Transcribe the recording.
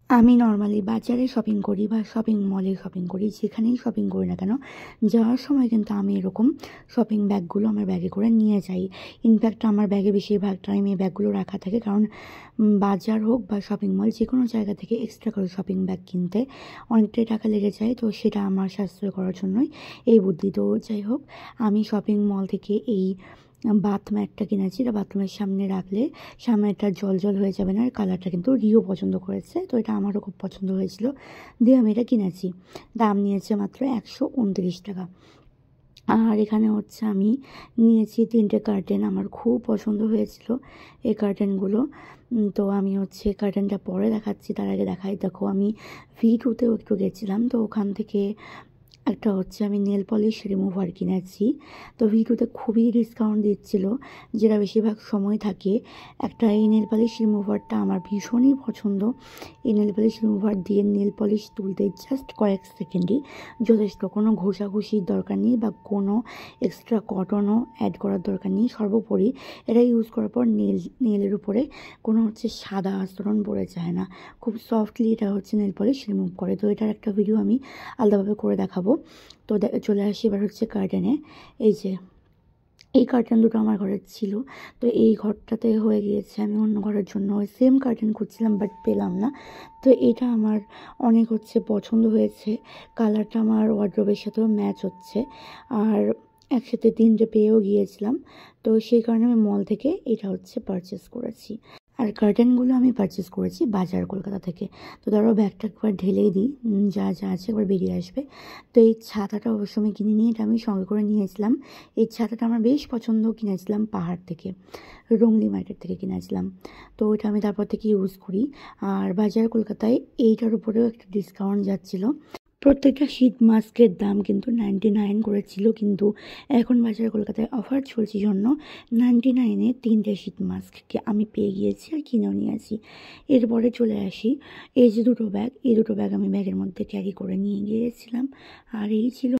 আমি নর্মালি বাজারে শপিং করি বা শপিং মলে শপিং করি, যেখানেই শপিং করি না কেন, যাওয়ার সময় কিন্তু আমি এরকম শপিং ব্যাগগুলো আমার ব্যাগে করে নিয়ে যাই। ইনফ্যাক্ট আমার ব্যাগে বেশিরভাগ টাইম এই ব্যাগগুলো রাখা থাকে, কারণ বাজার হোক বা শপিং মল যে কোনো জায়গা থেকে এক্সট্রা করে শপিং ব্যাগ কিনতে অনেকটাই টাকা লেগে যায়। তো সেটা আমার সাশ্রয় করার জন্যই এই বুদ্ধি। তো যাই হোক, আমি শপিং মল থেকে এই বাথ ম্যাটটা কিনেছি। এটা বাথরুমের সামনে রাখলে সামনেটা জল জল হয়ে যাবে না। আর কালারটা কিন্তু রিও পছন্দ করেছে, তো এটা আমারও খুব পছন্দ হয়েছিল, দিয়ে আমি এটা কিনেছি। দাম নিয়েছে মাত্র 129 টাকা। আর এখানে হচ্ছে আমি নিয়েছি 3টে কার্টেন, আমার খুব পছন্দ হয়েছিল এই কার্টেনগুলো। তো আমি হচ্ছে কার্টেনটা পরে দেখাচ্ছি, তার আগে দেখাই। দেখো, আমি V2তেও একটু গেছিলাম, তো ওখান থেকে একটা হচ্ছে আমি নেল পলিশ রিমুভার কিনেছি। তো V2তে খুবই ডিসকাউন্ট দিচ্ছিল, যেটা বেশিরভাগ সময় থাকে। একটা এই নেল পলিশ রিমুভারটা আমার ভীষণই পছন্দ। এই নেল পলিশ রিমুভার দিয়ে নেল পলিশ তুলতে জাস্ট কয়েক সেকেন্ডই যথেষ্ট, কোনো ঘষাঘষির দরকার নেই বা কোনো এক্সট্রা কটনও অ্যাড করার দরকার নেই। সর্বোপরি এটা ইউজ করার পর নেলের উপরে কোনো হচ্ছে সাদা আস্তরণ পড়ে যায় না, খুব সফটলি এটা হচ্ছে নেল পলিশ রিমুভ করে। তো এটার একটা ভিডিও আমি আলাদাভাবে করে দেখাবো। তো চলে আসি এবার হচ্ছে কার্টেনে। এই যে এই কার্টেন দুটো আমার ঘরে ছিল, তো এই ঘরটাতে হয়ে গিয়েছে। আমি অন্য ঘরের জন্য ওই সেম কার্টেন খুঁজছিলাম, বাট পেলাম না। তো এটা আমার অনেক হচ্ছে পছন্দ হয়েছে, কালারটা আমার ওয়ার্ড্রোবের সাথেও ম্যাচ হচ্ছে, আর একসাথে 3টে পেয়েও গিয়েছিলাম। তো সেই কারণে আমি মল থেকে এটা হচ্ছে পারচেস করেছি। আর কার্টেনগুলো আমি পারচেস করেছি বাজার কলকাতা থেকে। তো ধরো ব্যাগটা একবার ঢেলেই দিই, যা যা আছে একবার বেরিয়ে আসবে। তো এই ছাতাটা অবশ্য আমি কিনে নিয়ে এটা আমি সঙ্গে করে নিয়েছিলাম। এই ছাতাটা আমার বেশ পছন্দ, কিনেছিলাম পাহাড় থেকে, রংলি মার্কেট থেকে কিনেছিলাম। তো ওইটা আমি তারপর থেকে ইউজ করি। আর বাজার কলকাতায় এইটার উপরেও একটা ডিসকাউন্ট যাচ্ছিল। প্রত্যেকটা শীত মাস্কের দাম কিন্তু 99 করেছিল, কিন্তু এখন বাজার কলকাতায় অফার চলছে জন্য 99-এ 3টে শীত মাস্ককে আমি পেয়ে গিয়েছি আর কিনেও নিয়েছি। এরপরে চলে আসি এই যে দুটো ব্যাগ, এই দুটো ব্যাগ আমি ব্যাগের মধ্যে ক্যারি করে নিয়ে গিয়েছিলাম। আর এই ছিল